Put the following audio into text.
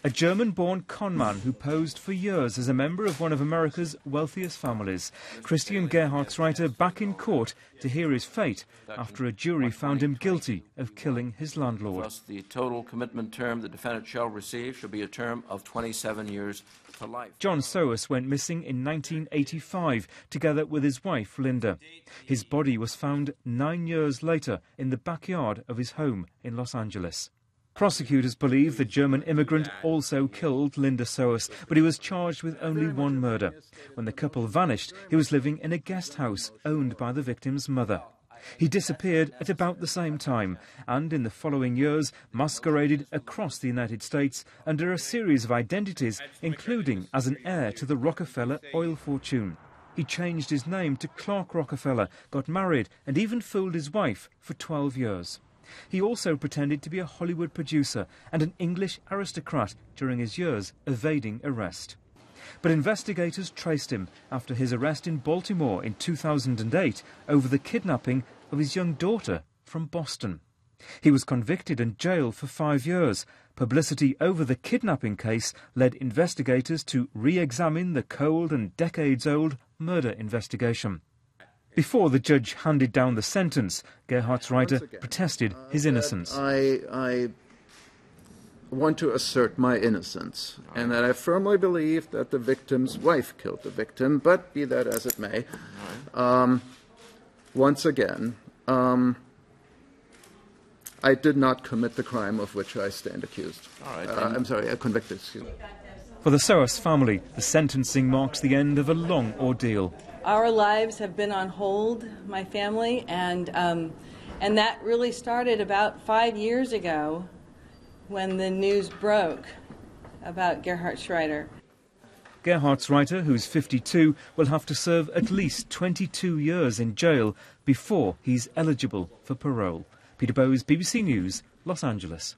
a German-born conman who posed for years as a member of one of America's wealthiest families. Christian Gerhartsreiter back in court to hear his fate after a jury found him guilty of killing his landlord. Thus, the total commitment term the defendant shall receive shall be a term of 27 years to life. John Sohus went missing in 1985, together with his wife, Linda. His body was found 9 years later in the backyard of his home in Los Angeles. Prosecutors believe the German immigrant also killed Linda Sohus, but he was charged with only one murder. When the couple vanished, he was living in a guest house owned by the victim's mother. He disappeared at about the same time and in the following years masqueraded across the United States under a series of identities, including as an heir to the Rockefeller oil fortune. He changed his name to Clark Rockefeller, got married and even fooled his wife for 12 years. He also pretended to be a Hollywood producer and an English aristocrat during his years evading arrest. But investigators traced him after his arrest in Baltimore in 2008 over the kidnapping of his young daughter from Boston. He was convicted and jailed for 5 years. Publicity over the kidnapping case led investigators to re-examine the cold and decades-old murder investigation. Before the judge handed down the sentence, Gerhartsreiter protested his innocence. I want to assert my innocence, and that I firmly believe that the victim's wife killed the victim, but be that as it may, once again, I did not commit the crime of which I stand accused. Convicted, excuse me. For the Sohus family, the sentencing marks the end of a long ordeal. Our lives have been on hold, my family, and that really started about 5 years ago when the news broke about Gerhartsreiter. Gerhartsreiter, who's 52, will have to serve at least 22 years in jail before he's eligible for parole. Peter Bowes, BBC News, Los Angeles.